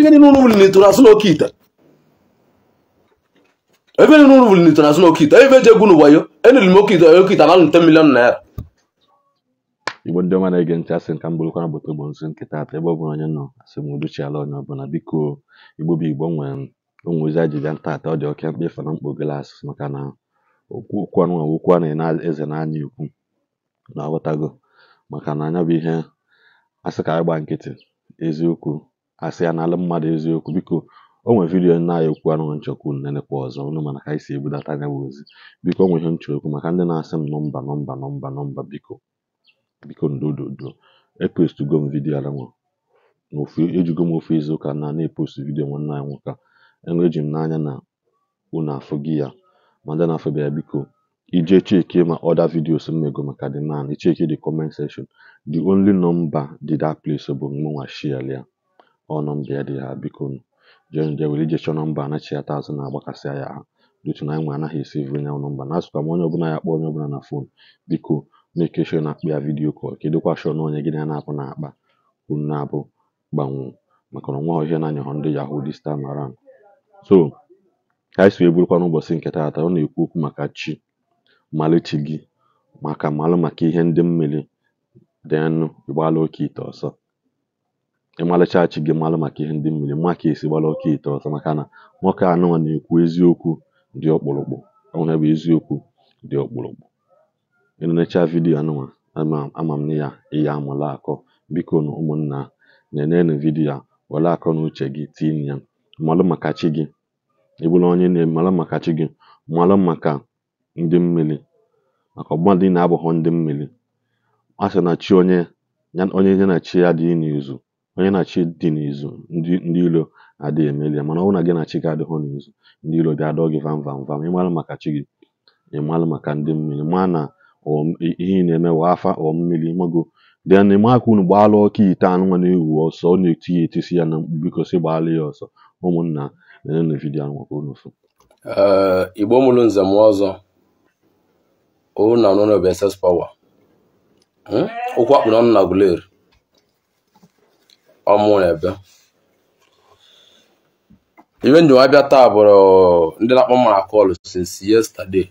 Ebe ni n'ụlọ wuli n'ito na-asụ n'Oke Ite. Ebe ni n'ụlọ wuli n'ito na-asụ n'Oke Ite. Ebe je egwu n'ụwayo. Enili m Oke Ite na 10 million naira. Igbo ndị ọma na-ege ntị asị nka mbụlụkwa na bụtụ bụ nso nkịta ata ebe ọ bụla onye nọ asị m udochi ala onye ọbụla biko Igbo bụ Igbo nwere ozi ajịbịa ntaata ọ dị oke mkpa ịfa na mkpo glaasị maka na okwu anụ okwu a na eze n'anya ikwu na aghọtago maka na anya bụ ihe asị ka anyị gba nkịtị eziokwu asị ya n'ala mmadụ eziokwu biko o nwere vidiyo na-aya okwu anụ nchọkwu nnenekwa ọzọ ọnụ mana ka anyị si ebudata anya bụ ozi biko o nwere ihe nchọkwu maka ndị na-asị m nọmba biko ndododo epostugo m vidiyo ala nwa n'ofu ejugo m ofu izu ụka na-epostu vidiyo nwanne anyị nwoke eji m n'anya na unu afọ gị ya ma ndị na-afọ bịa biko ije cheki ma other videos m mego maka the man icheki the comment section the only number dị that place bụ mụnwa share ya ọ nọmba ya dị ha biko je were ije chọọ nọmba anachi ya 1000 na-agbakasị ya ha dotu na anyị nwe anaghị esivụ nya nọmba na asụkwa m onye ọbụla ya kpọ onye ọbụla na fon biko make sure na-akpọ ya vidiyo kọl kedụkwa shọ na onye gị na-apụ na-akpa unu na-abụ gbanwụ maka na nwa ọhịa na-anya hụ ndị yahoo this time around so ka anyị si eburukwa n'ụbọchị nke taata ọ na-ekwu okwu maka chi malụchi gị maka malụ maka ihe Ndi Mmili dịnụ ịgbala Oke Ite ọsọ ịmalụcha chi gị malụ maka ihe Ndi Mmili maka esi gbala Oke Ite ọsọ maka na nwoke anụnwa na-ekwu eziokwu dị ọkpụrụkpụ ọnwụ bụ eziokwu dị ọkpụrụkpụ ịnecha vidiyo anụnwa ama m na ya ihe amụla akọ biko na ụmụnna na-enenu vidiyo were akọ na uche gị tinye ya malụ maka chi gị ịbụrụ onye na-emalụ maka chi gị malụ maka Ndi Mmili maka ọbụmadụ na-abụghọ Ndi Mmili a sị na chi onye ya na chi adịghị n'izu onye na chi dị n'izu ndị ilo adịghị emeli ya mana ọ bụrụ na gị na chi gị adịghọ n'izu ndị ilo dị adọ gị vam ịmalụ maka chi gị ịmalụ maka Ndi Mmili ma na ihe na-eme wa afa mmiri mago dị na ime aka unu gbaala Oke Ite anụnwa na-ewu ọsọ ọ na-eti ya etisi ya na biko si gbaala ya ọsọ ụmụnna na vidiyo ahụ maka unu Igbo mụrụ nze m ọzọ o na no be SS power okwu akpụ n'ọnụ na guleri ọmụ na ebe iwe ndị abịa taa bụrụ ndị na-akpọ mara call since yesterday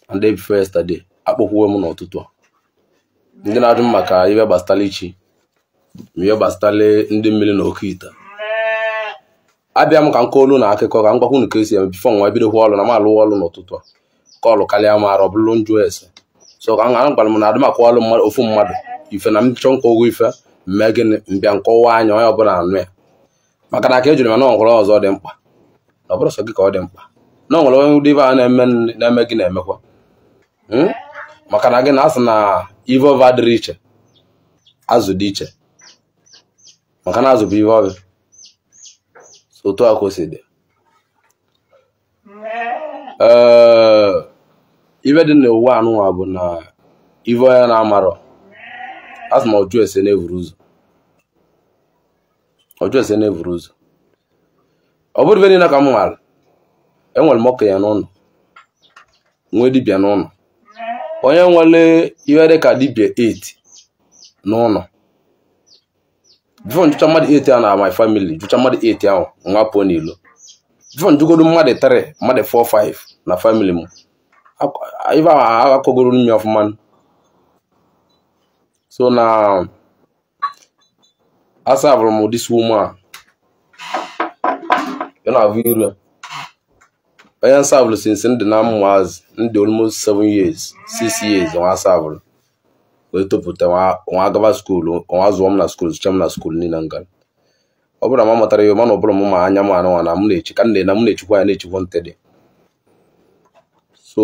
and day before yesterday akpọkwuo m n'ụtụtụ a ndị na-ajụ maka iwe gbasatala ichi iwe gbasatala Ndi Mmili na Oke Ite abịa m ka m kọọlụ na akụkọ ka m gwakwu nke esi eme bifo nwa ebido ọlụ na m alụ ọlụ n'ụtụtụ a kọọlụ karịa mara ọ bụrụ njụ ese so ka m gwara m na adị maka ọlụ mmadụ ofu mmadụ ife na m chọọ nkọ ogo ife mme gịnị mbịa nkọwa anya onye ọbụla anụ ya maka na aka ejiri m na nwere ọzọ dị mkpa na ọ bụrụ sọ gị ka ọ dị mkpa na nwere onye ụdị ife a na-eme gị na-emekwa maka na gị na asị na ive ọva dịrị iche azụ dị iche maka na azụ bụ ive ọva otu a ka o si dị ife dị n'ụwa anụnwa bụ na ive onye na-amarọ asị ma ọjụ ese na-evuru ụzọ ọ bụrụ ife niile ka m nwara enwere m okenye n'ụlọ nwee dibịa n'ụlọ onye nwere ihe dị ka dibịa 8 n'ụlọ bifo njụcha mmadụ 8 ahụ na my family jụcha mmadụ 8 ahụ nwa pụọ n'ilo bifo njụgodo mmadụ 3 mmadụ 4 5 na family m ife ahụ akọgoro nmi ọfụma so na asa abụrụ m this woman ya na avụ iru onye nsa abụrụ since ndị na mmụazị ndị almost 7 years 6 years nwa asa abụrụ wee topụta nwa agaba skuulu nwa zụọ m na skuulu zụcha m na skuulu niile nga ọ bụrụ na m matara ihe mana ọ bụrụ m ma anya m anụnwa na m na-echi ka na m na-echikwa ya na-echikwa ntedị so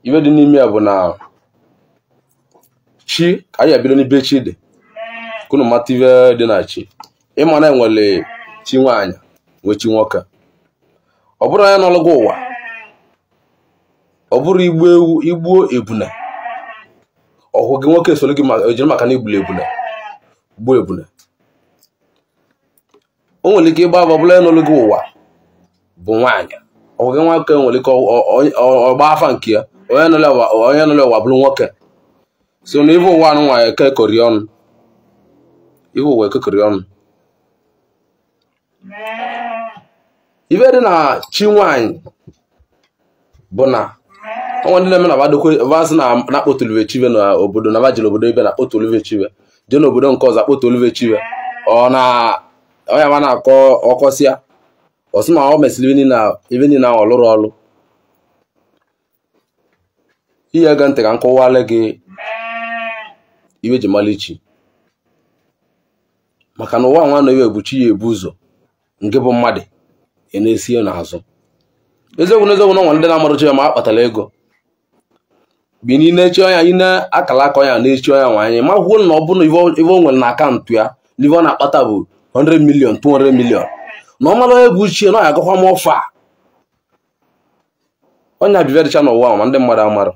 ife dị n'ime ya bụ na chi ka anyị ebido n'ibe chi dị kunu mata ife dị na chi ịma na enwere chi nwaanyị nwee chi nwoke ọ bụrụ anya n'ọlụgụ ụwa ọ bụrụ igbuo ebune ọhụ gị nwoke soro gị ejiri maka na igbulu ebune o nwere ike ịgba ọ bụla ya n'ọlụgụ ụwa bụ nwaanyị ọhụ gị nwoke nwere ike ọgba afa nke ya onye nọle ụwa bụrụ nwoke so na ife ụwa anụ nwaanyị ekekọrị ọnụ ibe dị na chi nwaanyị bụ na ọnwa ndị na-eme na vadokwe na akpọtolive chive na obodo na vajiri obodo ibe na akpọtolive chive jee n'obodo nke ọzọ akpọtolive chive ọya ma na-akọ ọkọsịa ọsị ma ọ mesịrị ibe niile ahụ ọlụrụ ọlụ ihe ga ntị ka nkọwale gị iwe ji malichi maka na ụwa nwa na iwe bụ chi ya ebu ụzọ nke bụ mmadụ na-esi n'azụ eziokwu n'eziokwu na ọnwa ndị na-amarụ chi ya ma a kpatara ego bi na-echi ọnya ị na-akala aka ọnya na-echi ọnya nwaanyị ma kwuo na ọ bụrụ na ive o nwere na akaụntụ ya na ive ọ na-akpata bụ 100 million 200 million na ọ mara onye bụ uchie na ọ ya agakwa m ọfa ọnya bivericha n'ụwa ma ndị mmadụ amarụ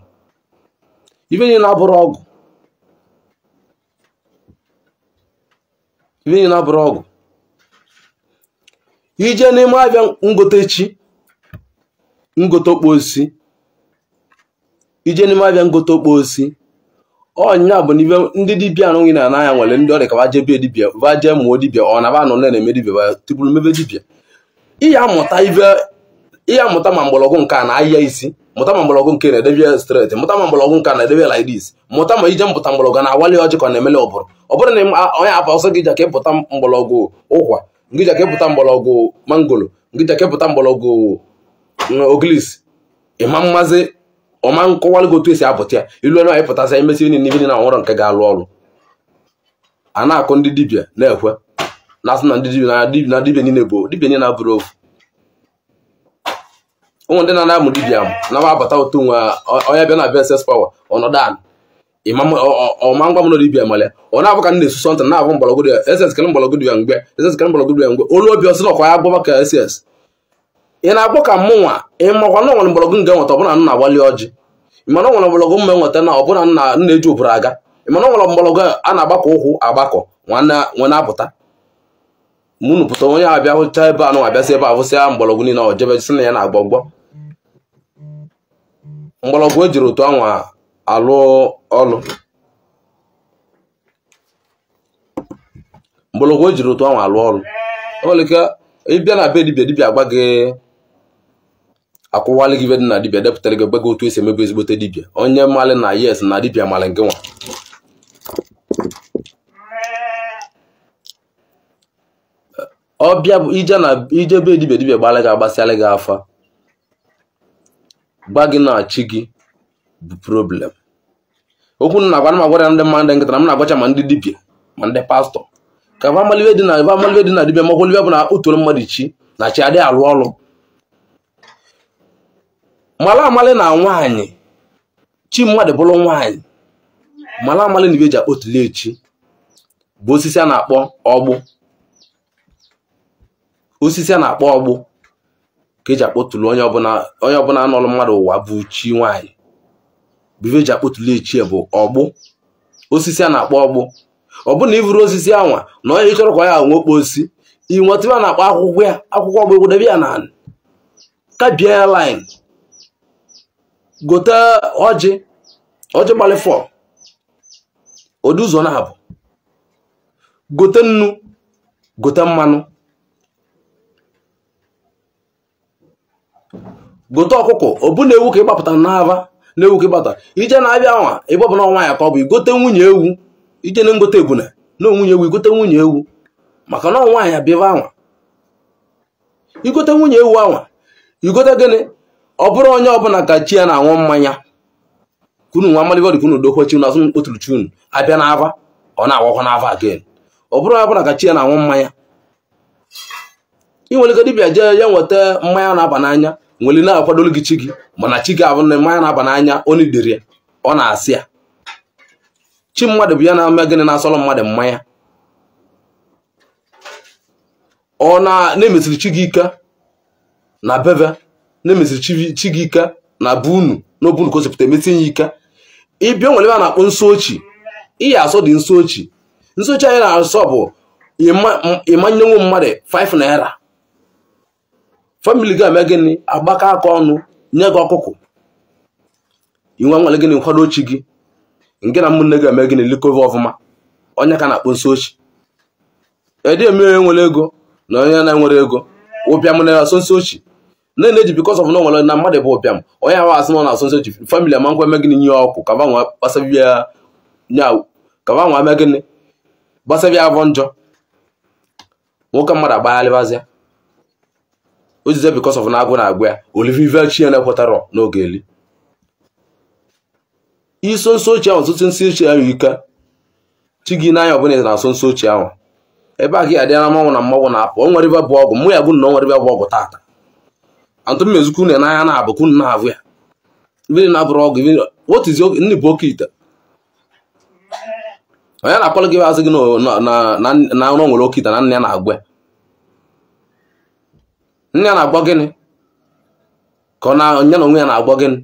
ive niile na-abụrụ ọgụ ije n'ime abịa ngotechi ngote okposi ije n'ime abịa ngote okposi ọnya bụ n'ive ndị dibịa anụghị na anaghị nwere ndị ọrịa ka vaje bie dibịa vaje mụọ dibịa ọ na ba anọ na-eme dibịa tibulu mebe dibịa ihe amụta ma mgbọrọgwụ nke a na ahịa isi mụta ma mgbọrọgwụ nke na-edebe straight mụta ma mgbọrọgwụ nke a na-edebe like this mụta ma ije mpụta mgbọrọgwụ na-awali ọjị ka ọ na-emele ọbụrụ ọ bụrụ na onye apa ọsọ gị jaka ịpụta mgbọrọgwụ ụkwa ngị jaka ịpụta mgbọrọgwụ mangolo ngị jaka ịpụta mgbọrọgwụ oglis ịma mmazi ọma nkọwalụ gị otu esi apụta ya ilu na ịpụtasị emesi n'ihe na ọhụrụ nke ga-alụ ọrụ a na-akụ ndị dibịa na-ekwe na-asị na ndị dibịa niile bụ dibịa niile abụrụ ofu ụmụ ndị na-amụ dibịa na-abata otu nwe onye bịa na bss power ọnọdụ ọma ngwa m nọ dibịa male ọ na-abụ ka na-esusu ntị na-abụ mgbọrọgwụ ya ss kele mgbọrọgwụ ya mgbe ss kele mgbọrọgwụ ya mgbe olu obi ọsị nọkwa ya agbaba ka ss ị na-agbọ ka mụnwa ịmakwa na nwere mgbọrọgwụ nke nweta ọbụna nna agbali ọjị ịmana nwere mgbọrọgwụ mma nweta na ọbụna nna eji ụbụrụ aga ịmana nwere mgbọrọgwụ a na-agbakọ ụkwụ agbakọ nwe na-apụta mụnụ pụta onye abịa hụcha ebe anụ abịasị ebe ahụsịa mgbọrọgwụ niile ọ jebe sị na ya na-agbọ gbọ mgbọrọgwụ ejiri otu anwa alụ ọlụ mgbọrọgwụ ejiri otu anwa alụ ọlụ nwere ike ịbịa na be dibịa agba gị akwụwalị gị ibe dị na dibịa depụtara gị gbago otu esi emebe ezigbote dibịa onye mmalị na yes na dibịa malị nke nwa ọbịa bụ ije be dibịa gbalị gị agbasịalị gị afa gba gị na chi gị bụ problem okwu na agwa m agwara ndị mmadụ nkịta na m na-agwacha ma ndị dibịa ma ndị pastọ ka famalive dị na dibịa ma kwolive bụ na otoro mmadụ chi na chi adịghị alụ ọrụ mala amalị na nwaanyị chi mmadụ bụrụ nwaanyị mala amalị na ibe ji akpọtụle echi bụ osisi a na-akpọ ọgbụ ka eji akpọtụlụ onye ọbụla n'ọlụ mmadụ ụwa bụ chi nwaanyị bụ ibe eji akpọtụlụ echi bụ ọgbụ osisi a na-akpọ ọgbụ ọ bụ na ivuru osisi anwa na onye chọrọ ka ya nwekpo osi inwetịba na-akpọ akwụkwọ ọgbụ egwudebe ya na kabie ya line gote ọjị gbalịfọ ụdị ụzọ na-abụ gote nnu gote mmanụ gote ọkụkọ ọ bụ na ewu ka ịgbapụta n'ava na ewu ka ịgbata ije na-abịa nwa ịgbapụ na ọnwa ya ka ọ bụ igote nwunye ewu ije na ngote ebuna na nwunye ewu igote nwunye ewu maka na ọnwa ya bịa anwa igote nwunye ewu anwa igote gịnị ọ bụrụ onye ọbụla ka chi ya na-aṅụ mmanya kunu nwa amalịgọdị kunu dokwechi na asụ kpotụrụ chi unu abịa n'ava ọ na-agwakwa n'ava again ọ bụrụ onye ọbụla ka chi ya na-aṅụ mmanya ị nwere ike dibịa jee ya nweta mmanya na-aba n'anya nwere na-akwadolu gị chi gị mana chi gị abụ na mmanya na-aba n'anya onye dịrị ya ọ na-asị ya chi mmadụ bụ ya na-eme gịnị na-asọrọ mmadụ mmanya ọ na-emesiri chi gị ike na beve na-emesiri chi gị ike na bụ unu n'obu unu kosipụta emesi ya ike ịbịa nwere ebe a na-akpọ nsochi ihe asọ dị nsochi anyị na-asọ bụ ịmanyenwu mmadụ 5 naira famili gị eme gịnị agbakọ aka ọnụ nye gị ọkụkọ inwe nwere gịnị nkwado chi gị nke na ụmụnne gị eme gịnị likova ọfụma onye ka na-akpọ nsochi edi eme nwere ego na onye na-enwere ego ụbịam na asonsi ochi na-eji because of na nwere na mmadụ bụ ụbịam onye ahụ asị na asonsi ochi family ama nkwa eme gịnị nye ọkụ ka banwa gbasabịa nya ka banwa eme gịnị gbasabịa avọ njọ nwoke mmadụ agbaghalịbazịa ozize because of na agụ na-agụ ya olivive chi na-ekwetara n'oge eli iso nso ochie ahụ ọtụtụ nsị ochie ahụ ike chi gị n'anya ọbụla na-asọ nso ochie ahụ ebe a gị adịara mmanwụ na mmanwụ na-apụ o nwere ibe bụ ọgwụ mụ ya gụ na o nwere ibe bụ ọgwụ tata antụ mmezukwu na n'anya na-abụ kunu na-abụ ya ibe na-abụrụ ọgwụ otizi ndị bụ Oke Ite onye na-akọrọ gị azụ gị na ụlọ nwere Oke Ite na nne ya na-agwa ya nne ya na-agba gịnị ka ọ na onye na onwe ya na-agba gịnị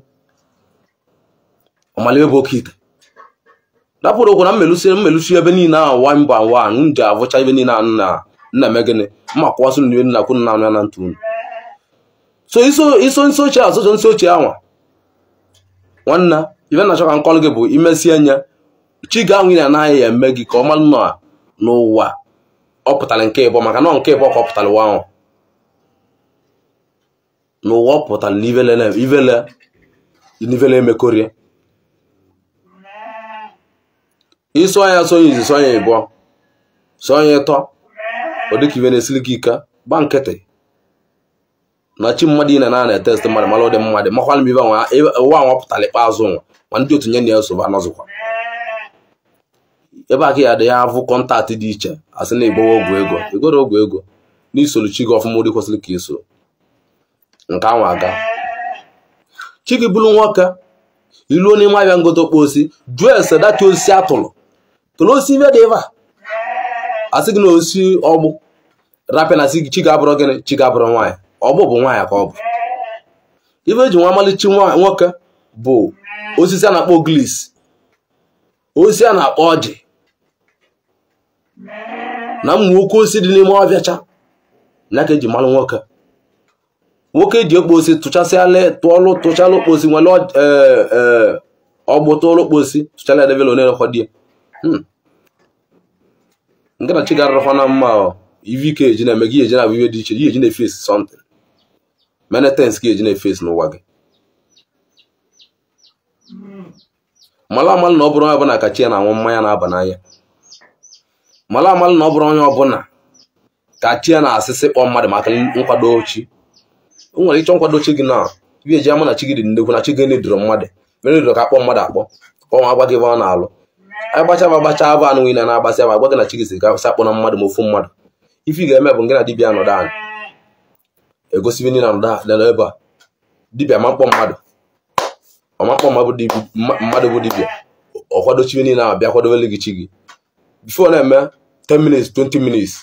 ọmalibe bụ Oke Ite dapụrụ okwu na mmelusi ebe niile ahụ one by one m ji avụcha ebe niile ahụ nna eme gịnị mma kwụwasị n'ibe nna kwunu na anụ ya na ntụ unu so iso nso ochie asụsụ nso ochie anwa nwanne ibe na-achọ ka nkọlụ gị bụ imesi anya chi ga-anwụ na anaghị ya eme gị ka ọ malụ nọ n'ụwa ọ pụtara nke ịbọ maka na nke ịbọ ka ọ pụtara ụwa ahụ n'ụwa ọ pụtara n'ivele emekorie iso anya sonye izi sonye ịbụọ sonye ịtọ ọ dịka ibe na-esili gị ike gba nkịtị na chi mmadụ ị na test mmadụ mara ụdị mmadụ makwala m ibe ụwa anwa pụtara ikpeazụ nwa ma ndị otu nye na ya nsogbu anọzụkwa ebe a ka ya dị ya avụ kọntaktị dị iche asị na igbowe ogwu ego igoro ogwu ego n'isoro chi gị ọfụma ụdị kwesịrị ka iso nke anwa aga chi gị bụrụ nwoke iluo n'ime abịa ngote okposi jụọ ese dati osisi atụrụ tụrụ osisi ibe dị ebe a asị gị na osisi ọgbụ rapịa na asị gị chi ga-abụrụ gịnị chi ga-abụrụ nwaanyị ọgbụ bụ nwaanyị ka ọ bụ ibe eji nwa amalichi nwoke bụ osisi a na-akpọ glis osisi a na-akpọ ọjị na ụmụ nwoke osisi dị n'ime ọbịacha na ka eji malụ nwoke ji okposi tụchasịala tụchala okposi nwere ọgbụ tụọlụ okposi tụchala edebela onye rekọdie nke na chi ga-arụkwa na mma ive ike eji na-eme gị eji na-abụ iwe dị iche ihe eji na-efesi something many things ka eji na-efesi n'ụwa gị mala amalụ na ọ bụrụ onye ọbụla ka chi ya na-anwụ mmanya na-aba n'anya mala amalụ na ọ bụrụ onye ọbụla ka chi ya na-asịsị kpọ mmadụ maka nkwado chi o nwere ịchọ nkwado chi gị na ibe eji ama na chi gị dị nnekwu na chi gị na-edoro mmadụ mere edoro ka akpọ mmadụ akpọ ọnwa agwa gị ebe ọ na-alụ anyị gbacha abụ anụ niile na-agbasị ama agwa gị na chi gị si gasị akpọ na mmadụ ma ofu mmadụ ife ị ga-eme bụ nke na dibịa nọdụ anyị egosibe niile nọdụ ebe a dibịa ma mkpọ mmadụ ọmakpọ mmadụ bụ dibịa ọ kwadochibe niile ahụ bịa kwadobele gị chi gị bifo na-eme 10 minutes 20 minutes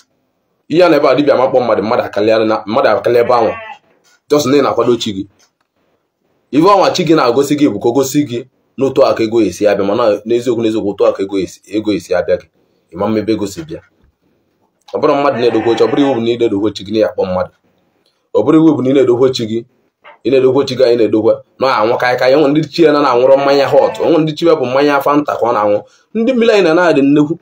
ihe a na ebe a dibịa makpọ mmadụ akarịa ebe ahụ just na ị na-akwado chi gị ibe ọnwa chi gị na-agosi gị bụ ka o gosi gị n'otu aka ego esi abịa mana n'eziokwu otu aka ego esi abịa gị ịma mmebe ego si bịa ọ bụrụ mmadụ na-edokwe chi ọ bụrụ iwu bụ na ị na-edokwe chi gị na ya akpọ mmadụ ọ bụrụ iwu bụ na ị na-edokwe chi gị anyị na-edokwe na anwụ kaịka enwe ndị chi ya na-anwụrụ mmanya hot onwe ndị chi ya bụ mmanya fanta ka ọ na-anwụ ndị mmiri anyị na-adị nnekwu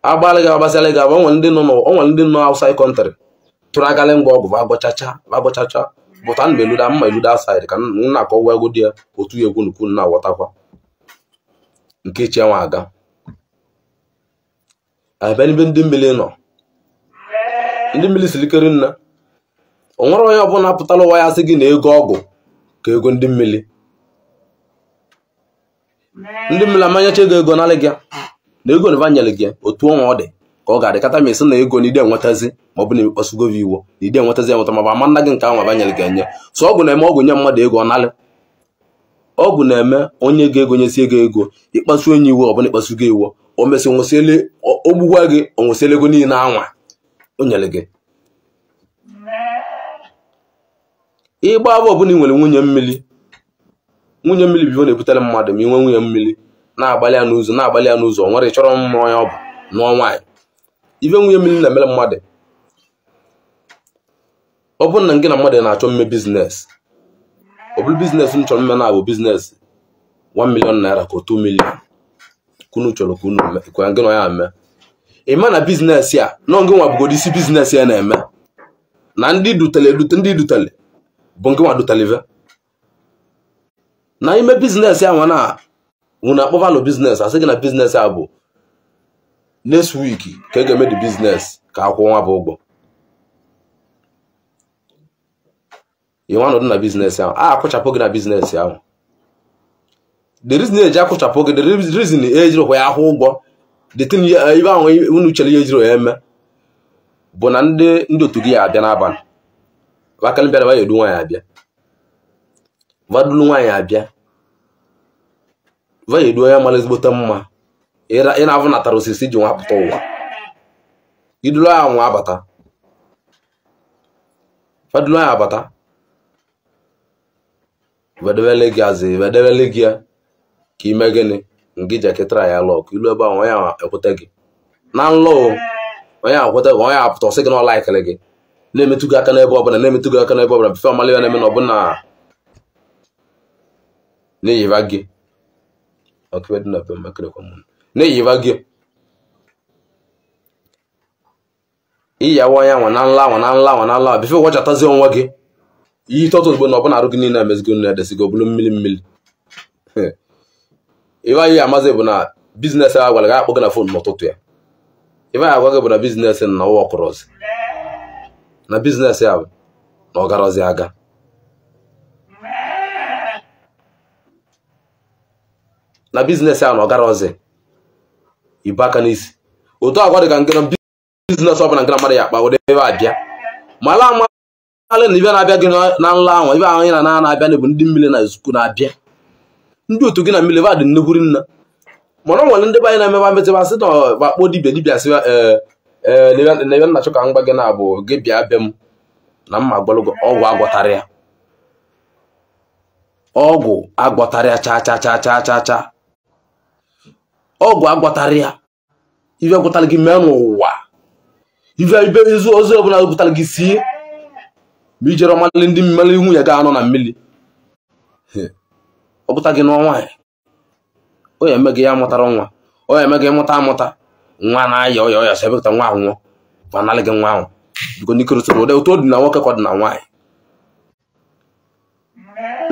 agbalị gị agbasịalị gị onwe ndị nọ outside country tụrụ agalị ngwa ọgwụ bagbochacha bụta mba eluda mma eluda outside ka nna akọwa ego dị ya otu ya egwu nukwu na aghọtakwa nke chi enwe aga ebe ndị mmiri nọ ndị mmiri silikere nna o nwere onye ọbụla pụtara ụwa ya sị gị na ego ọgwụ ka ego ndị mmiri amanyacha ego n'alị gị na ego na vanyere gị otu ọnwa ọ dị ka ọ ga-adị kata ma esi na ego na ide enwetazi ma ọ bụ na ịkpasugo gị iwo na ide enwetazi enweta ma bụ ama nna gị nke ahụ vanyere gị enye so ọgwụ na-eme ọgwụ nye mmadụ ego ọ nalị ọgwụ na-eme onye ga ego nyesi ego ịkpasu onye iwo ọ bụla ịkpasu gị iwo o mesị nwụsịele ogbugwa gị o nwụsịele ego niile anwa o nyere gị ịgba abụ ọbụla ị nwere nwunye mmiri bivo na-ebutere mmadụ ma inwe nwunye mmiri na-agbalị ya n'ụzọ nwere chọrọ mma onye ọ bụ nụọ nwaanyị ibe nwunye mmiri na-emere mmadụ ọ bụrụ na gị na mmadụ na-achọ mme biznes ọ bụrụ biznes m chọrọ mme na-abụ biznes 1 million naira ka 2 million kunu chọrọ kunu gị na ya eme ịma na biznes ya nọ ngị nwa bụgodo isi biznes ya na-eme na ndị dutele bụ ngị nwa dutelive na ime biznes ya nwa na nwụna akpọvalụ biznes asị gị na biznes a bụ next week ka ga-eme the biznes ka akwụ nwa bụ ụgwọ ịnwa nọdụ na biznes ahụ akwụchapụ gị na biznes ahụ the reason eji akwụchapụ gị the reason ejiri kwa ya akwụ ụgwọ the thing ibe ahụ unu chere ya ejiri ya eme bụ na ndị otu gị ya abịa n'abalị vakali bịara ya edu nwaanyị abịa vadulu nwaanyị abịa va edu onye mara ezigbote mma ị na-avụ natara osisi ji nwa apụta ụwa idulu ya nwa abata vadulu ya abata vedewele gị azị vedewele gị ya ka ime gịnị ngị jakịtara ya lọk ilu ebe ahụ onye ahụ ekwute gị na nlọ onye ahụ ekwute gị onye ahụ apụta ọsị gị na ọ laikịrị gị na-emetụ gị aka n'ebe ọbụla na-emetụ gị aka n'ebe ọbụla bife ọmali ya na-eme na ọbụna na-eyiva gị na-eyiva gị iyawa onye ahụ na nla bife gwachatazi onwe gị ihe tọtụ ozugbo na ọbụna arụ gị niile emezigo na edesigo obulu mmiri ife anyị amazi bụ na biznes a gwara gị akpọ gị na fon n'ụtụtụ ya ife anyị agwa gị bụ na biznes na ụwa ọkụrọzi na biznes ya bụ na ọ garozi aga na biznes ya na ọ garozi ibu aka n'isi otu agwa dị ka nke na biznes ọbụla nke na mmadụ ya akpa ụdị ebe abịa mala amalị na ibe na-abịa gị na nla ahụ ibe ahụ anyị na-abịa na bụ ndị mmiri na Isusu na-abịa ndị otu gị na mmiri va dị nnekwuri nna mana ọ nwere ndị be anyị na-emeba mmetụba sị na bakpo dibịa sị na ebe nna chọka mgba gị na-abụ gị bịa be m na mma gbọlụgo ọgwụ agwọtara ya ọgwụ agwọtara ya cha ọgwụ agwọtara ya ibe gwụtara gị mee n'ụwa ibe izu ozi ọbụla gwụtara gị sie ma ijere ọmalị ndị mmiri nwunye ga anọ na mmiri ọ pụta gị n'ọnwa o ya eme gị ya mụtara nwa o ya eme gị amụta nwa na-aya ọya sebepụta nwa ahụ nwụọ ma nalị gị nwa ahụ biko n'ikirụsịrị ụdị otu ọ dị na nwoke ka ọ dị na nwaanyị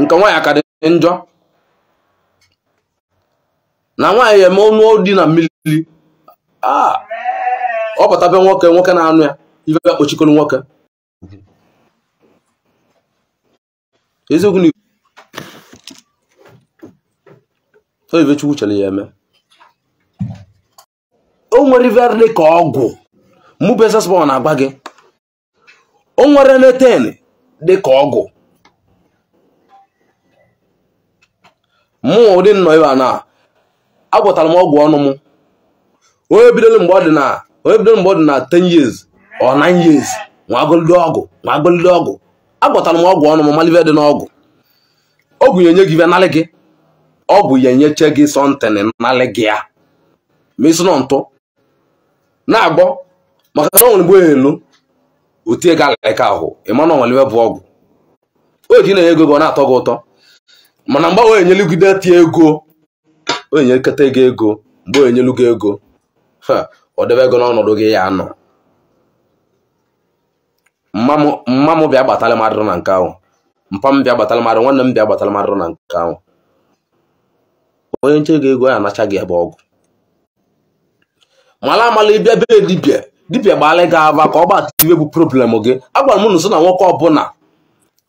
nke nwaanyị aka dị njọ na nwaanyị ya eme ọnụ dị na mmiri ọ pụtabe nwoke na-anụ ya ife ya kpochikọrọ nwoke eziokwu na so ife Chukwu chere ya eme o nwere ife dị ka ọgwụ mụ besasbọ na-agba gị o nwere neten dị ka ọgwụ mụ ụdị nnọ ebe a na agwọtara m ọgwụ ọnụ m onye bidoro mgbe ọ dị na 10 years or 9 years nwagolide ọgwụ agwọtara m ọgwụ ọnụ m malive dị n'ọgwụ ọgwụ ya enye gị ife nalị gị ọgwụ ya enyeche gị sọntịn nalị gị ya ma isi nọ ntụ na-agbọ maka na ọ nwere gbo elu otie gị alaka ahụ ịma na ọnwalive bụ ọgwụ o ji na-enye ego na-atọ gị ụtọ mana mgbe o enyeligide tie ego o enyekọta ego mgbe o enyelu gị ego ọ debe ego n'ọnọdụ gị ya anọ mma m bịa gbatara mmadụ na nke ahụ mpa m bịa gbatara mmadụ nwanne m bịa gbatara mmadụ na nke ahụ onye nche gị ego ya anacha gị ebe ọgwụ mala ịbịa be dibịa gbalị gị ava ka ọ gbata iwe bụ problem gị agwara m nso na nwoke ọbụla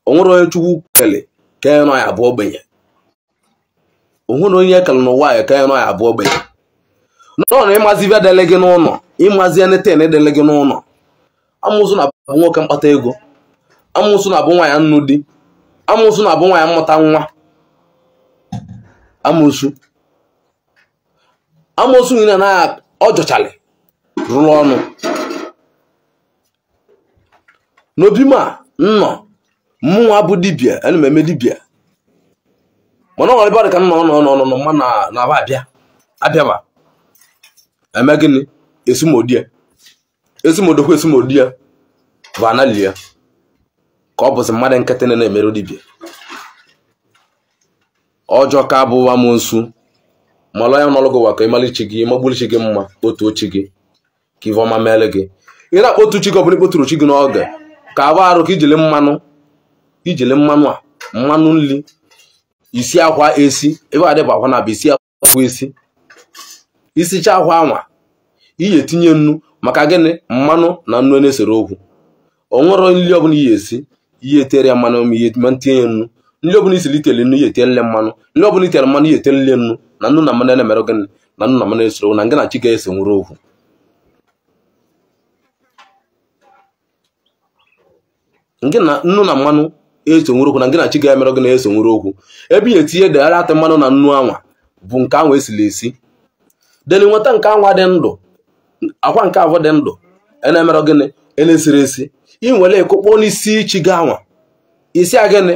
o nwere onye Chukwu kele ka ya nọ ya abụọ ogbenye onwere onye ekele n'ụwa ya ka ya nọ ya abụọ ogbenye nọ na ịmazi ibe dele gị n'ụlọ ịmazi eneten edele gị n'ụlọ amụsụ na bụ nwoke mkpata ego amụsụ na bụ nwa ya nnụ di amụsụ na bụ nwa ya mmụta nwa amụsụ nyere na ọjọchalị rụrụ ọnụ n'obi ma nnọ mụnwa bụ dibịa ana m eme dibịa mana ọ nwere ebe ọ dị ka nọ mma na aba abịaba eme gịnị esimodokwa bụ anali ya ka ọ bụzi mmadụ nkịtị na-emerụ dibịa ọjọọ ka bụ amụsụ malụ ya n'ọlụgụ wa ka ịmalichi gị magburichi gị mma otu ochi gị ka ife ọma meele gị. Ị na-akpọtu chi gị ọbụla ikpoturu chi gị n'oge ka abụ arụ ka ijele mmanụ a mmanụ nri isi akwa esi ebe adịbụ akwa na bụ isi akwa isicha akwa anwa ihe etinye nnu maka gịnị mmanụ na nnu na-esere okwu. O nwere nri ọbụla ihe esi ihe etere ya mmanụ ihe tinye nnu. Nri ọbụla isi litele nnu ihe etere mmanụ. Nri ọbụla itere mmanụ ihe etere nnu na nnu na mmanụ na-emere gịnị na nnu na mmanụ esere okwu na ngị na chi ga-ese nwere okwu. Ngị na nnu na mmanụ eso nwere okwu na ngị na chi ga-emere gị na-eso nwere okwu. Ebe ihe etinye degara atị mmanụ na nnu anwa bụ nke anwa esili esi. Deli nweta nke anwa dị ndụ akwa nke avọ dị ndụ na-emere gịnị na-esiri esi. Ị nwere ekokpo n'isi chi gị anwa isi agịnị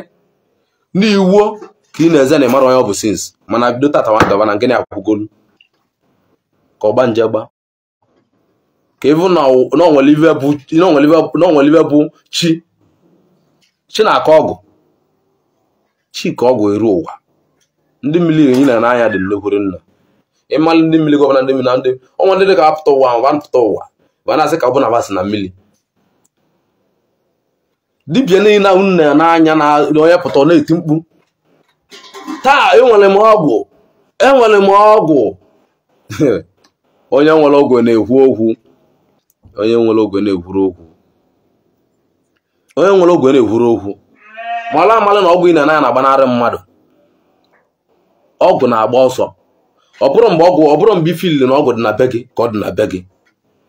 n'iwu ka ị na-eze na ịmara onye ọ bụ sins mana bido tata nwa gaba na ngịnị akwụgolu ka ọgba nje gba ka ịbụ na onwere bụ chi na-akọ ọgụ chi ka ọgụ eru ụwa. Ndị mmiri enyi na n'anya dị nnekwuru nna ịmalụ ndị mmiri gọbana ndị mmiri na ndị ọnwa ndị dị ka apụta ụwa ba mpụta ụwa ba na-asị ka ọ bụ na basị na mmiri dibịa niile na unu na n'anya na onye pụta na-eti mkpu taa enwere m ọgwụ onye nwere ọgwụ na-ekwu okwu onye nwere ọgwụ na-ekwuru okwu mala amalị na ọgwụ ị na-anya na-agbanarị mmadụ. Ọgwụ na-agba ọsọ ọ bụrụ mgbe ifili na ọgwụ dị na be gị ka ọ dị na be gị.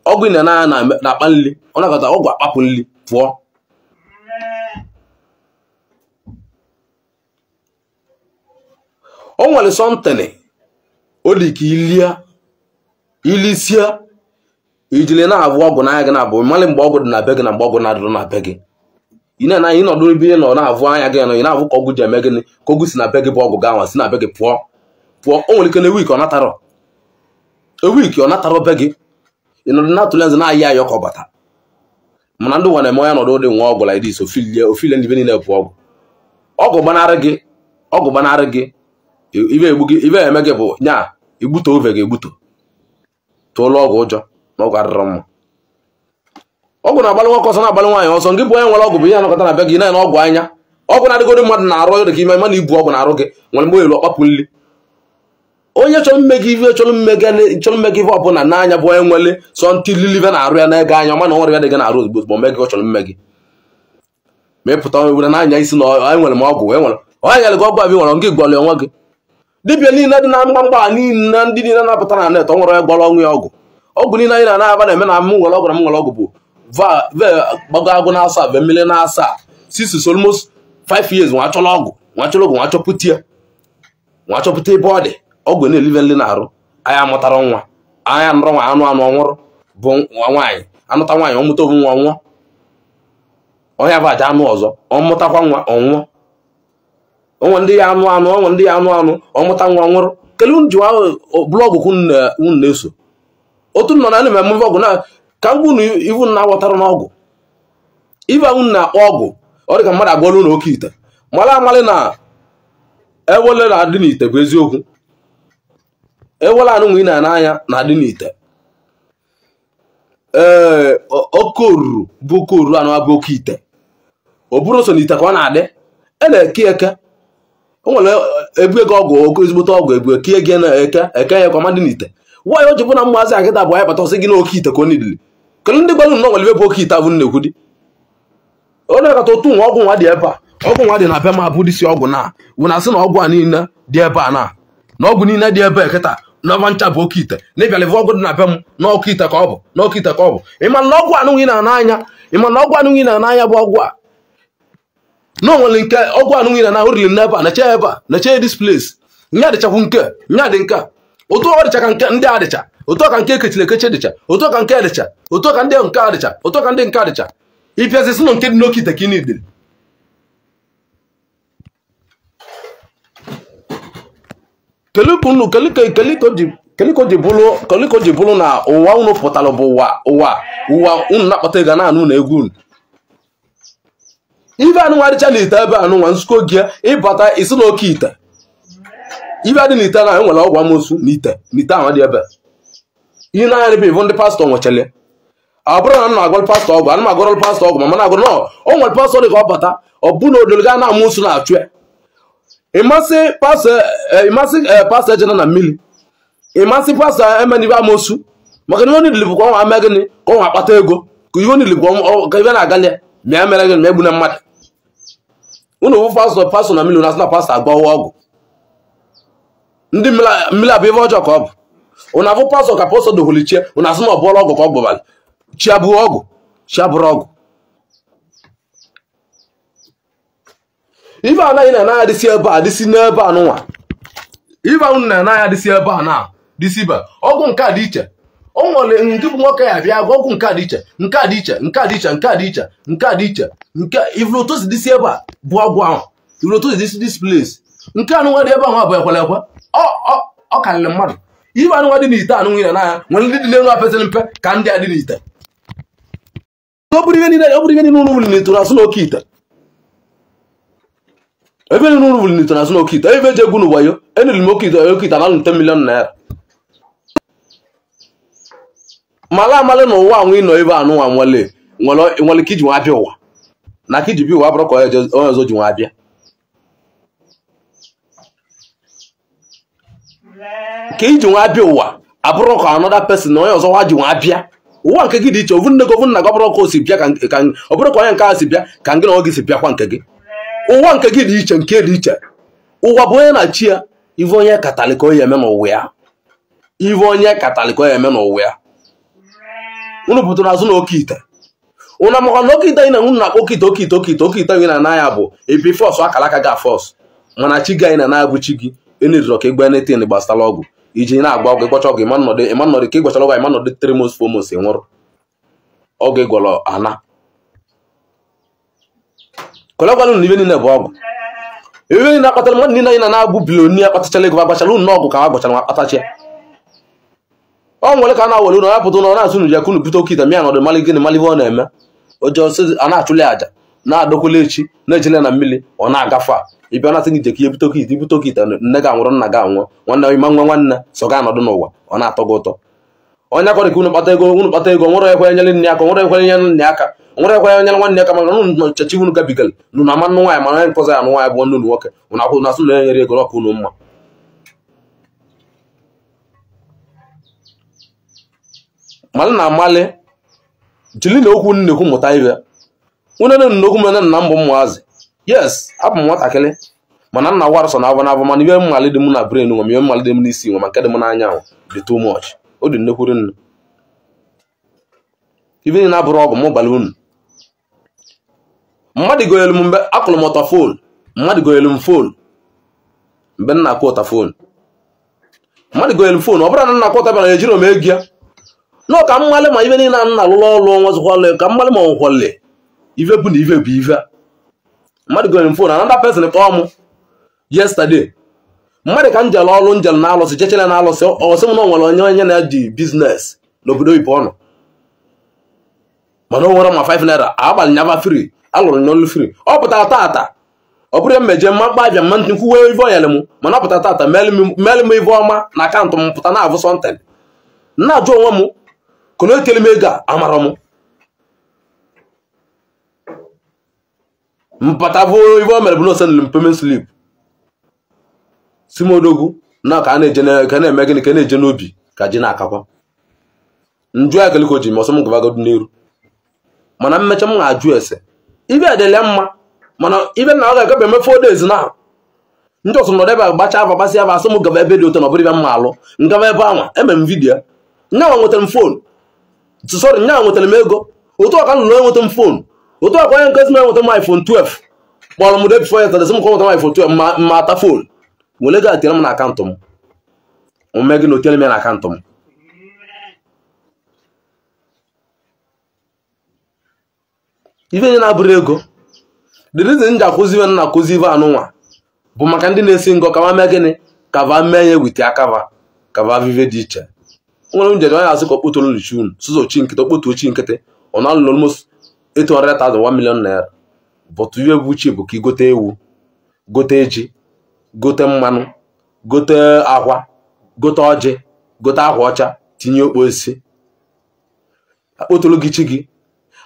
Ọgwụ ị na-anya na-akpa nri ọ na-akọta ọgwụ akpapụ nri pụọ. O nwere sọntịnị o dị ka ilisia ijili na-abụ ọgwụ n'anya gị na-abụ mmalị mgbe ọgwụ dị na be gị na mgbe ọgwụ na-adịrị na be gị. Ị na-anya ị nọdụ ebe ị nọ na-abụ anya gị nọ ị na-abụ ka ọgwụ ji eme gịnị ka ọgwụ si na be gị bụ ọgwụ gị anwa si na be gị pụọ. O nwere ike na ewiki ọ natarọ be gị ị nọdụ na-atụle nze na-ayị ayọ ka ọ bata mana ndị nwa na-eme onye nọdụ ụdị nwa ọgwụ like this ofilie ndị be niile bụ ọgwụ gbanarị gị ibe eme gị bụ nya igbuto ove gị egbuto tụọlụ ọgwụ ụjọ na ọgwụ adịrọ mma. Ọgwụ na-agbalị nwoke ọsọ na-agbalị nwaanyị ọsọ ngị bụ onye nwere ọgwụ bụ ihe anọkọta na be gị na ọgwụ anya ọgwụ na-adịgoro mmadụ na-arụ dị ka ime mana ibu ọgwụ na-arụ gị nwere mgbe elu ọkpapụ nri. Onye chọrọ mme gị ife ọbụla n'anya bụ onye nwere sọ ntị lilive na-arụ ya na-ege anya mana nwere ya dị gị na-arụ ozugbo mme gị ọ chọrọ mme gị ma ịpụta were n'anya isi na enwere m ọgwụ onye nyere gị ọgwụ abịa nwere ngị gwọrọ onwe gị. Dibịa niile dị na mgbamgba niile ndị niile na-apụta na net ọ nwere onye gwọrọ ọnwụ ya ọgwụ niile anyị na-aba na-eme na m nwere ọgwụ na m nwere ọgwụ bụ gbago agụ na-asa be mmiri na-asa since almost 5 years nwa chọrọ ọgwụ nwachọpụta ebe ọ dị ọgwụ na-elive nri na-arụ. Anyị amụtara nwa anyị nụrụ nwa anụ ọnwụrụ bụ nwaanyị anụta nwaanyị ọmụta obu nwa nwụọ onye bụ aja anụ ọzọ ọmụtakwa nwa ọnwụọ. Onwe ndị ya anụ ọmụta nwa nwụrụ kele unu ji blọọgụ unu na-eso otu nọ na ememe ọgwụ na ka mgbe unu iwu na-aghọtara n'ọgwụ ibe unu na-akpọ ọgwụ ọ dị ka mmadụ agwọla unu oke ite amalị na ewele na-adị n'ite bụ eziokwu. Ewele anụ nwe ị na-anya na-adị n'ite oke oruru bụ oke oruru anụ abụ oke ite o bụrụ so n'ite ka ọ na-adị na-eke o nwere ebu ego ọgwụ ezigbote ọgwụ ebu eke gị na-eke ya kwa madị n'ite nwaanyị o ji bụ na mmazi akịta bụ anyị bata ọsị gị na oke ite ka ọ nidili kele ndị gwara nọ nwere ebe bụ oke ite abụ nnekwu dị ọ na-akọta otu nwa ọgwụ nwa dị ebe a ọgwụ nwa dị na be ma abụ dịsi ọgwụ na wụna sị na ọgwụ a niile dị ebe a na ọgwụ niile dị ebe kịta n'ọba ncha bụ oke ite na ịbịala ebe ọgwụ dị na be m na oke ite ka ọ bụ ịma na ọgwụ anụghị na-anya bụ ọgwụ a na onwere nke ọgwụ anụghị na oriri n'ebe a na-eche ebe a na-eche this place nya dịchakwu nya dị nke otu ọ dịcha ka nke ndị adịcha otu ka nke ekechiri ekechi dịcha otu ka nke dịcha otu ka ndị nke adịcha otu ka ndị nke adịcha ịpịazi sị na nke dị n'oke ite ka ị na-ediri keliko ji bụrụ na ụwa unu pụtara bụ ụwa unu na-akpata ego na anụ na egwu unu ibe anụnwa dịcha n'ite ebe anụnwa nsuko gị ịbata isi na oke ite ibe adị n'ite na enwere ọgwụ amosu n'ite ahụ dị ebe ihe na-anya ebe ịbụ ndị pastọ nwechele abụrụ na nna agwara pastọ ọgwụ ana m agwara pastọ ọgwụ ma mana agwara no o nwere pastọ dị ka ọ bata ọ bụ na odolo ga na-amụ ụsụ na-achụ ya ịmasị pastọ ejena na mmiri ịmasị pastọ emenibe amosu maka na ihe onye dilibụ ka ọnwa ame gịnị ka ọnwa akpata ego ka ihe onye dilibụ ka ibe na-agali ya ma ya mere gịnị ma egbu na mmadụ unu bụ pastọ na mmiri na-asị na pastọ agbawa ọgwụ ndị mmiri abụ ibe ọjọọ ka ọ bụ unu abụ pastọ ka pastọ doholichie unu asị na ọ bụọla ọgwụ ka ọ gbụbalị chi abụghị ọgwụ chi abụrụ ọgwụ ife anaghị na-anaghị adịsị ebe a dịsị n'ebe a nụnwa ife ahụ na-anaghị adịsị ebe a na dịsị ibe ọgwụ nke a dị iche o nwere nke bụ nwoke ya bịa gwa ọgwụ nke a dị iche nke a dị iche nke a dị iche nke a dị iche nke a dị iche nke ivrotosi dịsị ebe a bụ ọgwụ ahụ ivrotosi dịsị dis place nke anụnwa dị ebe ahụ abụ ekwele ekwe ọ karịrị mmadụ ife anụnwa dị n'ite anụnwa ị na-anya nwere ndị dị n'elu apesịrị mpe ka ndị a dị n'ite ọ bụrụ ihe niile ụlọ wuli n'ito na-asụ n'oke ite ebe niile ụlọ wuli n'ito na-asụ n'oke ite ebe eji egwu n'ụwayo eniri m oke ite na 10 million naira mala amalị na ụwa anwụ ịnọ ebe anụnwa nwere ka iji nwa abịa ụwa na ka iji bịa ụwa abụrụ ka onye ọzọ ji nwa abịa ka iji nwa abịa ụwa abụrụ ka another person na onye ọzọ nwa ji nwa abịa ụwa nke gị dị iche ovu nne gị ọbụrụ ka o si bịa ọ bụrụ ka onye nke a si bịa ka gị na ọ gị si bịakwa nke gị ụwa nke gị dị iche nke dị iche ụwa bụ onye na-achị ya ive onye katalika onye eme n'ụwa ya ive onye katalika onye eme n'ụwa ya unu pụtara azụ na oke ite unu amakwa na oke ite anyị na-enwu na-akpọ oke ite gị na ya bụ ebi fọs akara aka ga fọs mana chi gị anyị na bụ chi gị enedịrọ ka ịgba netin gbasara ọgwụ iji na-agba ọgwụ ịgbacha ọgwụ ịma nnọdụ ka ịgbachara ọgwụ ịma nnọdụ 3 months 4 months nwụrụ ọgwụ ịgwọrọ ana kọlọgwalụ na ibe niile bụ ọgwụ ebe niile akpatara mmadụ niile anyị na-abụ bilonia akpatachala ego agbachara ụnọ ọgwụ ka ha gbachara akpatachi ọ nwere ka a na-awere ụlọ ya pụta ụlọ na-asụ nụ ya kunu bute oke ite mịa nọdụ mali gịnị mali ihe ọ na-eme oje a na-achụli aja na-adokwala echi na-ejele na mmiri ọ na-agafe a ịbịa na-asị gị ije ka ihe bute oke ite nne gị anwụrụ nna gị anwụọ nwanne ịma nwa nwanne so ga anọdụ n'ụwa ọ na-atọ gị ụtọ onye akọrọ ka unu kpata ego nwere ekwe nyere nne aka nwere ekwe nyere nne aka nwere ekwe nyere nwanne aka maka unu chachi unu gabigal nụ na mmanụ nwaanyị mana onye nkọza ya nụ nwaanyị bụ nnu nwoke unu akwụ na-asụ na enyere ego n'ọkụ unu mma malị na amalị jili na okwu nnekwu mụta ibe unu nnekwu mene na mbụ mmụazị yes abụ m nwatakịrị mana nna gwa arụsọ na avọ n'avọ mana ibe mmalị dị m na brain nwe ma ibe mmalị dị m n'isi nwe ma nke dị m n'anya ahụ dị too much o dị nnekwuru nnu ibe niile abụrụ ọgwụ m balị unu mmadụ goyelu m mgbe akụrụ m ọta fon mmadụ goyelu m fon mgbe nna akụ ụta fon mmadụ goyelu m fon ọ bụrụ na nna akụ ụta bịara ejiri m ego ya nọ ka mmalị ma ibe niile nna alụlụ ọrụ ọnwa zụkwalụ ka mmalị ma ọnwụkwalị ive bụ na ive bụ ive mmadụ goyelu m fon another person kpọọ m yesterday mmadụ ka njel ọrụ njel na alụsị jechele na alụsị ọsị m na nwere onye na-eji biznes n'obodo oyibo ọnụ mana o nwere ma 5 naira agbalị nyava free alụrụ n'olu free ọ pụtara tata ọ bụrụ mmeje mmakpa abịa mma ntị nkwuwe ive onyere m mana ọ pụtara tata meelụ m ive ọma na akaụntụ m pụta na-avụ sọnten na-ajụ onwe m kụna ekele m ego a amara m mpata bụ ive o mere bụ na osenụlụ m payment slip si m odogwu na ka a na-eme gịnị ka na-eje n'obi ka ji na-akakwa njụ ya ekele ka o ji ma ọsọ m gụbagodu n'iru mana mmecha m ga-ajụ ese ibe adịla mma mana ibe na ọ ga-agaba eme 4 days na ndị ọsọ nọdụ ebe gbacha afa gbasị aba asụ m gaba ebe dị ụtọ na ọ bụrụ ibe mma alụ ngaba ebe anwa eme m vidiyo nyanwa nwetara m fon sọrọ nyanwa nwetara m ego otu ọka nụlụ enweta m fon otu ọka onye nkezi m enweta m iPhone 12 kpọrọ m debifo ya tadasị m ka nweta m iPhone 12 ma ata fon wele ga atịra m na akaụntụ m ome gị na otiere m ya na akaụntụ m ife nye na-abụrụ ego the reason ji akwụzi ive na akụzi ive anụnwa bụ maka ndị na-esi ngọ kava mee gịnị kava mee ya wite akava kava vive dị iche nwere njede onye asị ka okpotoro lichun sụzọ chi nkịtị okpotuo chi nkịtị ọ na-alụ almost 800,000 1 million naira bụtụ ive bụ chi bụ ka igote ewu gote eji gote mmanụ gote akwa gote ọjị gote akwa ọcha tinye okpo esi akpọtụrụ gị chi gị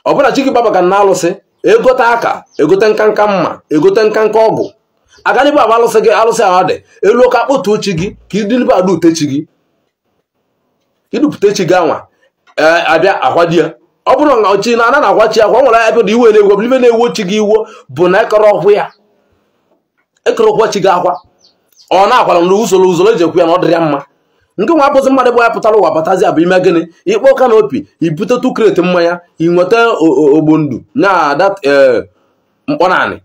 ọbụna chi gị gbabaga na alụsị egote aka egote nkanka mma egote nkanka ọgụ aganibe abụ alụsị gị alụsị ahụ dị elu oke akpọtụ chi gị ka idilibe ada ute chi gị idupụta chi gị anwa abịa akwadi ya ọ bụrụ na chi na ana na-akwachi akwa nwere ya bịa iwe na-ewu ibe na-ewu chi gị iwo bụ na ekọrọ ọkwụ ya ekọrọ ọkwụ chi gị akwa ọ na-akwara na usoro eji ekwu ya na ọ dịrị ya mma nke nwa abụzi mmadụ bụ ya pụtara ụwa batazi abụ ime gịnị ikpo ụka na opi ibute tukreti mmanya inweta ogbondu na dat mkpọnanị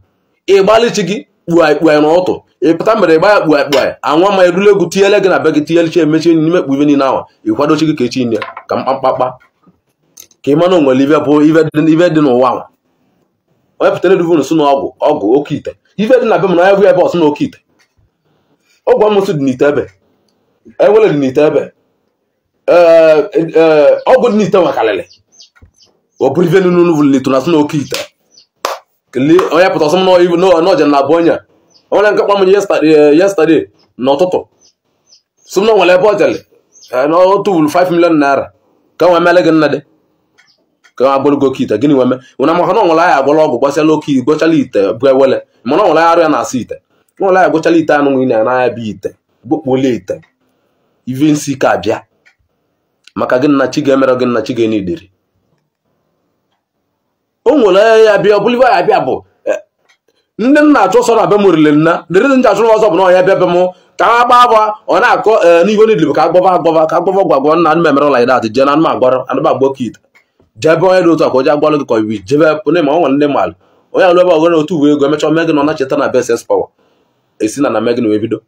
ịgbalị chi gị kpuo ya n'ụtụ ịpụta mere ịgba ya kpuo anwa ma erule egwu tinyele gị na be gị tinyelechi emechi n'ime kpu ive niile ahụ ịkwado chi gị ka echi nye ka mkpamkpakpa ka ị mana onwere ive bụ ive dị n'ụwa ahụ onye pụtara eduvunu sụ na ọgụ oke ite ive dị na be m na onye bụ ebe ọsụ na oke ite ọgwụ amụsụ dị n'ite ebe enwere dị n'ite ebe ọgwụ dị n'ite nwakalịlị ọ bụrụ ive nunu litu na sụ na oke ite kelee onye pụta ọsọ m n'ọja na abụ onye onye nke kpam yesterday n'ụtụtụ sụ m na nwere ebe ọ jele n'otu wuru 5 million naira ka nwe mele gị nna dị ka nwa agbụrụ gị oke ite gịnị nweme nwere maka na nwere anya agwọla ọgwụ gbasịala oke gwochala ite bụ ewele mana nwere anya arụ ya na-asụ ite nwere anya gwochala ite anụ nwe na anya bụ ite gbokpolie ite ive nsi ka abịa maka gị na chi ga-emere gị na chi ga-enidiri o nwere ya bịa ọbụla ibe ya bịa bụ ndị nna achụ ọsọ na be m orire nna dịrị ndị achụ ọzọ bụ na ọya bịa be m ka ha gbaa agba ọ na-akọ n'ihe niile ka agbọva gwagwọ nna anụ memere ụlọ idat jee na anụ agwara anụ agba oke ite jebe onye dị otu a ka o ji agwalụ gị ka obibi jebe pụna ma ọ nwere ndị mmadụ onye alụ ebe ọgọrọ otu uwe ego emechaa megị nọ na cheta na bss power esi na megị wee bido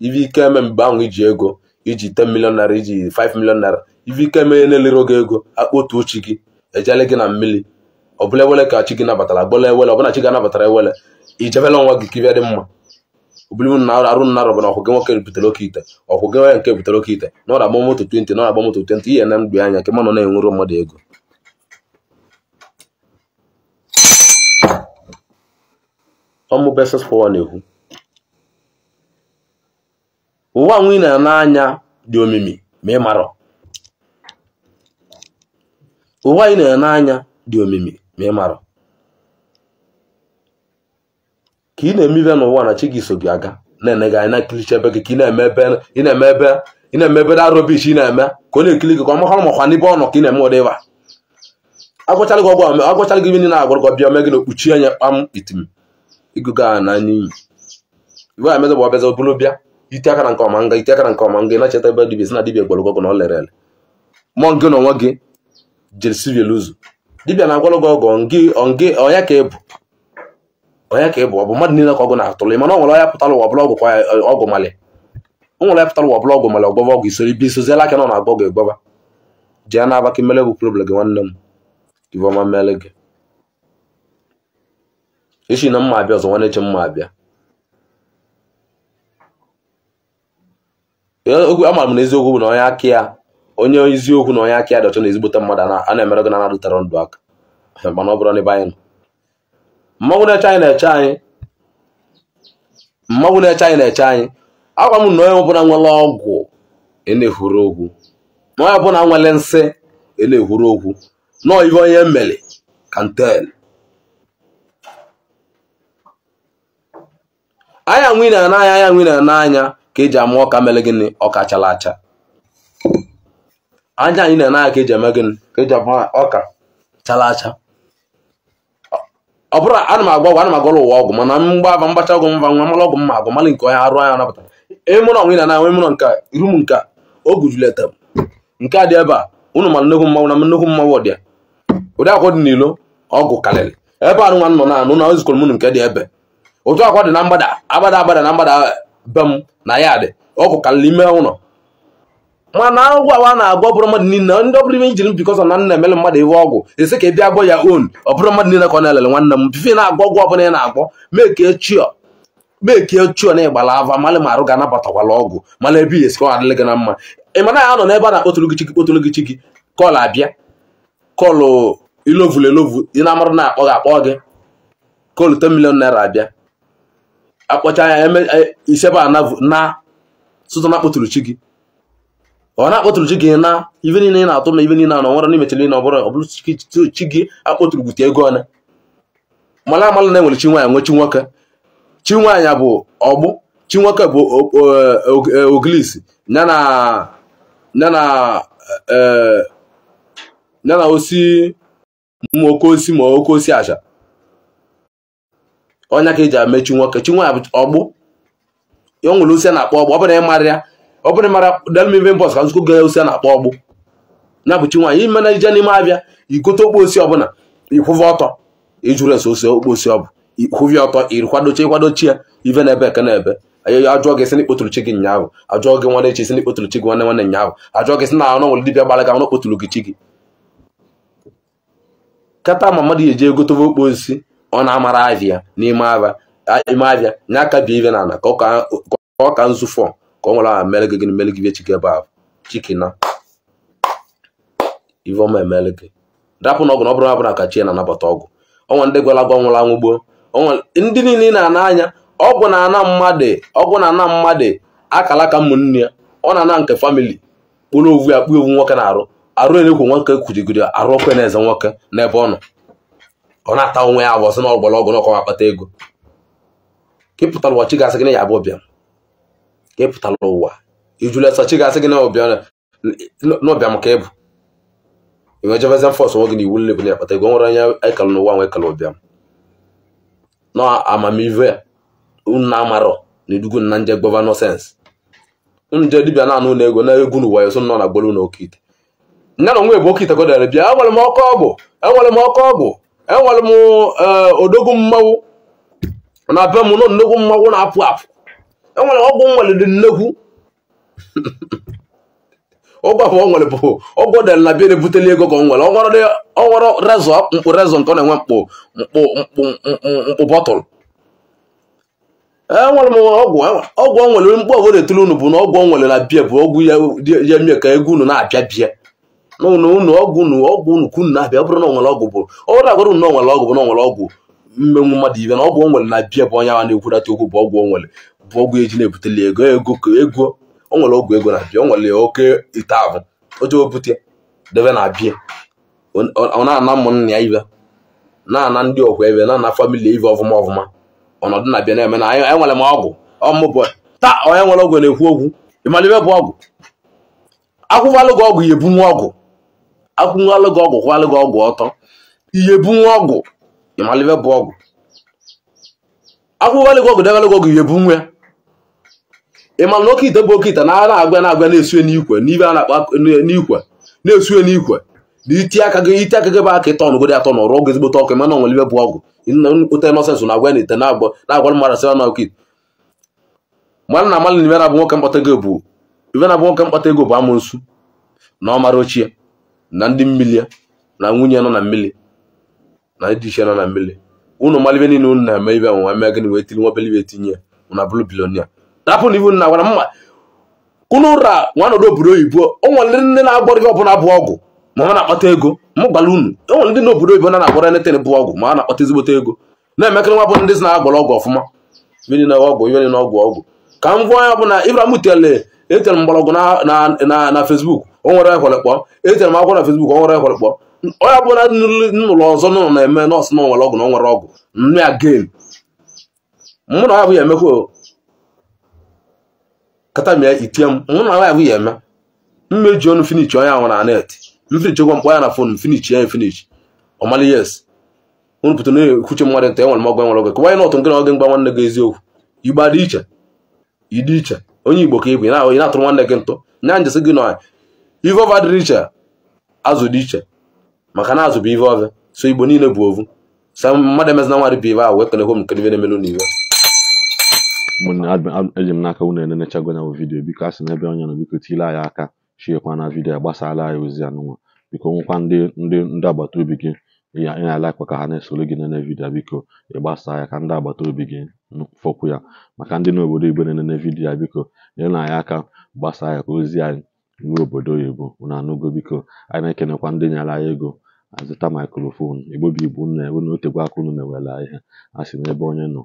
ive ike eme mgbe ahụ iji ego iji 10 million naira iji 5 million naira ive ike eme na-elere oge ego akpọtuo chi gị ejele gị na mmiri ọbụla ewele ka chi gị nabatara agbọla ewele ọbụna chi gị nabatara ewele ijebela onwe gị ka ibe dị mma obụlibu na arụ nna rọbụ na ọkwụ gị nwoke butere oke ite ọkwụ gị onye nke butere oke ite na ọ na-agba moto 20 na ọ na-agba moto 20 ihe na mgbe anya ka mmanụ na-enwere mmadụ ego ọmụ beses fọwa na-ekwu ụwa nwe na n'anya dị omimi ma ị marọ ụwa ị na n'anya dị omimi ma ị marọ ka ị na-eme ibe n'ụwa na chi gị so gị aga na-enega anyị na-ekilicha ebe gị ka ị na-eme ebe arụbichi ị na-eme ka ọ na-ekili gị ka ọ mahara makwa n'ebe ọ nọ ka ị na-eme ụdị ịba agwachala gị ọgwụ agwachala gị ibe na agwara gị bịa megị na okpuchi anya kpam itim ịgụgo a na n'iyi iwe ya meze bụ ọbịaza obulu bịa ite aka na nke ọma nga ite aka na nke ọma nga na-acheta ebe dibia si na dibia gbara ọgwụ na ọ lere ele mụọ ngị na onwe gị jiri sivil ụzọ dibia na-agwara gị ọgwụ onye ka ị bụ ọ bụ mmadụ niile ka ọgwụ na-atụlụ mana ọ nwere ọya pụtara ụwa ọbụla ọgwụ kwa ọgwụ mali o nwere ya pụtara ụwa ọbụla ọgwụ mali ọgbọva ọgwụ isoro ibi isoziela aka na na-agba ọgwụ egbọba jee na abaka mmele bụ problem gị nwanne m ivọma mmele gị echi na mma abịa ọzọ nwanne eche mma abịa amara m na eziokwu bụ na onye aka ya onye eziokwu na onye aka ya dị ọchọ na ezigbote mmadụ a na-emere gị na na-adụtara ndụ aka mana ọ bụrụ n'ebe anyị nọ mmanwụ na-eche anyị agwa m na onye ọbụla nwere ọgwụ na-ehuru okwu na onye ọbụla nwere nsị na-ehuru okwu nọọ ive onye mmeli kantel anya nwina n'anya ka eji ama ọka mere gịnị ọka chala acha anya anyị na-anya ka eji eme gịnị ka eji ama ọka chala acha ọ bụrụ ana m agwọrọ ụwa ọgwụ mana mgbaba mgbacha ọgwụ mva nwa mara ọgwụ mma agwụ mara nke onye arụ anya napụta ịmụrụ ọnwụ na nwe mụrụ nke iru m nke ogu juleta nke a dị ebe a unu mara nnukwu mmanwụ na nnukwu mmanwụ dị ụdị akwụ dị n'ilo ọgwụ karịrị ebe a nwa nọ na anụ na ozikọrọ m nke dị ebe otu akwa dị na agbada na mgbada be m na ya dị ọgwụ karịrị ime ụlọ mana ọgwụ awa na-agwọ bụrụ mmadụ niile ndị ọbụrụ ime njiri m bikọsọ na nna emele mmadụ iwe ọgwụ esi ka ị bịa gbọ ya on ọ bụrụ mmadụ niile ka ọ na-elele nwanne m fife na-agwọ ọgwụ ọbụla ị na-agwọ meke chio na ịgbala ava malị ma arụ ga-anabatakwala ọgwụ mana ebe ihe esi ka ọ adịlị gị na mma ị mana ya nọ n'ebe a na-akpọtụrụ gị chi gị kọlụ abịa kọlụ ilovu ị na-amarụ na-akpọ gị akpọ gị kọlụ 10 million naira abịa akpọcha ya isebe a na sụtụ na akpọtụrụ chi gị ọ na-akpọtụrụ chi gị na ive niile ị na-atụ na ive niile na nwere n'imechara na ọ bụrụ chi gị akpọtụrụ gwute ego ọna mala amala na-enwere chi nwaanyị nwe chi nwoke. Chi nwaanyị bụ ọgbụ, chi nwoke bụ ogilisi yana osi ma oke osi ma oke osi aja. Ọnya ka eji ame chi nwoke. Chi nwaanyị bụ ọgbụ, ya nwere osi a na-akpọ ọgbụ. Ọ bụrụ na ị mara ya, ọ bụrụ mara delmive bọs ka nzukọ ga osi a na-akpọ ọgbụ, ya bụ chi nwaanyị. Ime na ije n'ime abịa igote okpo osi ọbụla ikwụva ọtọ ijuru eso ose okpo osi ọ bụ ikwụvi ọtọ ikwadochi ya ive na-ebe eke na-ebe. Ajụọ gị sị na ikpotụrụ chi gị nyaahụ, ajụọ gị nwanne echi sị na ikpotụrụ chi gị nwanne nyaahụ, ajụọ gị sị na anọ nwere dibịa gbara gị anọ kpotụrụ gị chi gị. Kata ma mmadụ eji egotove okpo osi ọ na-amara avịa n'ime avịa nya aka bie ive na ana ka ọ ka nzufọ ka ọ nwere aha mere gị mere gị chi gị ebe ahụ chikina ive ọma emere gị. Dapụ na ọgwụ na ọ bụrụ abụrụ ka chi na-anabata ọgwụ. Ọnwa ndị gwara agwa nwụrụ anwụ gboo, ọnwa ndị niile na-ana anya ọgwụ na-ana mmadụ akala ka ụmụnne ya. Ọ na-ana nke famili kpụrụ ovu ya kpuo ovu nwoke na-arụ elekwu nwoke kwudigoro arụ ọkwe na eze nwoke n'ebe ọ nọ. Ọ na-ata onwe ya abụọ sị na ọgbara ọgwụ n'ọkwa akpata ego. Ka ị pụtara ụwa chi ga-asị gị na ya abụ ọbịa. Ka ị pụtara ụwa ijulesa chi ga-asị gị na ọbịa maka ịbụ inwe jebeze fọs nwe gị na iwu nlebu na akpata ego. Nwere anya ekele n'ụwa nwe ekele ụbịam na amamive unu na-amarọ na edugu na nje gọvanọ sens unu je dibịa na-anụ na ego na egwu n'ụwa ya so nọ na gbolu na Oke Ite. Nne na onwe bụ Oke Ite godere bịa enwere m ọkụ ọgwụ, enwere m odogwu mmanwụ na be m nọ nnekwu mmanwụ na-apụ apụ, enwere ọgwụ nwere dị nnekwu ọgwụ ahụ ọ nwere bụ ọgwụ del na bịa ebutela ego ka ọ nwere rezọ mkpụ rezọ nke ọ na-enwe mkpụ bọtụlụ. Enwere m ọgwụ ọ nwere mkpụ ọgwụ na-etulu unu bụ na ọgwụ ọ nwere na bịa bụ ọgwụ ya mie ka ego unu na-abịa bịa unu ọgwụ unu kunu na-abịa. Ọ bụrụ na ọ nwere ọgwụ bụ ọ bụrụ agwara unu na ọ nwere ọgwụ bụ na ọ nwere ọgwụ mmenwu mmadụ ibe na ọgwụ o nwere na bịa bụ onye ahụ na-ekwurata okwu bụ ọgwụ o nwere bụ ọgwụ eji na-ebuteli ego o nwere ọgwụ ego na bịa. O nwere Oke Ite ahụ oche obute debe na bịa ọ na-ana ụmụnne ya ibe na-ana ndị ọkwa ebe na-ana famili ive ọfụma ọnọdụ na bịa na-eme na enwere m ọgwụ ọmụbụ taa onye nwere ọgwụ na-ekwu okwu ịmalibe bụ ọgwụ akwụvalụ gị ọgwụ ihe bunwe ọgwụ akwụnwalụ gị ọgwụ kwalụ gị ọgwụ ọtọ ihe bunwe ọgwụ ịmalibe bụ ọgwụ akwụvalụ gị ọgwụ debelụ gị ọgwụ ihe bunwe ya. Ịma na Oke Ite bụ Oke Ite na-agwa na-esue n'ikwe n'ibe a na-akpa n'ikwe na-esue n'ikwe na iti aka gị bụ aka ịtọ ọnụgodi atọ na ọrụ ọgwụ ezigbote ọkụ mana onwere ibe bụ ọgwụ ote nọsensụ na-agwa na ite na-agwa mmadụ sị na Oke Ite mmadụ na amalị na ibe na-abụ nwoke mkpata ego bụ amụnsu na ọmara ochie na ndị mmili na nwunye nọ na mmili na ndị iche nọ na mmili. Unu malibe niile unu na-eme ibe nwa mee gịnị wee tiri nwebelibe etinye ya na bụrụ bilonia. Rapụ na ibu na gwara mma unu ụra nwanọdụ obodo oyibo o nwere ndị na-agbọrọ gị ọbụla bụ ọgwụ ma ha na-akpata ego. M gwara unu o nwere ndị n'obodo oyibo na-agbọrọ netin bụ ọgwụ ma ha na-akpata ezigbote ego na-emekere nwa bụ ndị si na-agbọrọ ọgwụ ọfụma ibe na ọgwụ ka m gwa onye ọbụla Ibrahim etere mgbọrọgwụ na Facebook o nwere ekwelekpọ etere m akwụkwọ na Facebook o nwere ekwelekpọ onye ọbụla n'ụlọ ọzọ nọ na-eme nọọsụ na nwere ọgwụ na o nwere ọgwụ nnu ya gen mụ na ya bụ ya emekwa kata mịa itiem mụ na ya bụ ya eme mmeji ọnụ finish onye ahụ na net mfinish gwa mkpọ ya na fon finish ya finish ọmali yes unu pụta na-ekwuche mmadụ nta enwere m ọgwụ enwere ọgwụ kwa anyị n'ọtụ nke na oge mgba nwanne gị eziokwu igba dị iche ịdị iche onye Igbo ka ịbụ ị na-atụrụ nwanne gị ntụ nya njesi gị nọ ive ọva dị iche azụ dị iche maka na azụ bụ ive ọva so Igbo niile bụ ovu sa mmadụ emezina nwadị bụ ive ahụ wee kenekwe m nke ive na-emelu n'ive. Eji m n'aka unu enenechago na vidiyo biko a sị n'ebe onye nọ biko tile anyị aka shiekwa na vidiyo gbasara anyị ozi anụnwa biko nwekwa ndị agbata obi gị ị na-alakwa ka ha na-esoro gị nene vidiyo biko ịgbasa ya ka ndị agbata obi gị fọkwu ya maka ndị n'obodo Igbo na-enene vidiyo ya biko nyere anyị aka gbasaa ya ka ozi anyị ruo obodo oyibo unu anụgo biko anyị na-ekenekwa ndị nyere anyị ego azụta maikrofon Igbo bụ Igbo unu otegwa aka unu na-ewere ihe a sị n'ebe onye nọ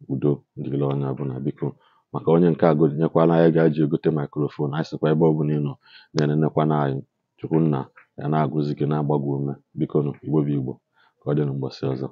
udo dịrị onye ọbụla biko maka onye nke a nyekwana anyị ga-eji egote maikrofon. Anyị sịkwa ebe ọ bụla ị nọ na-enenekwana anyị, Chukwunna ya na-agụzi gị na-agbagwo ume. Biko nụ Igbo bụ Igbo, ka ọ dị n'ụbọchị ọzọ.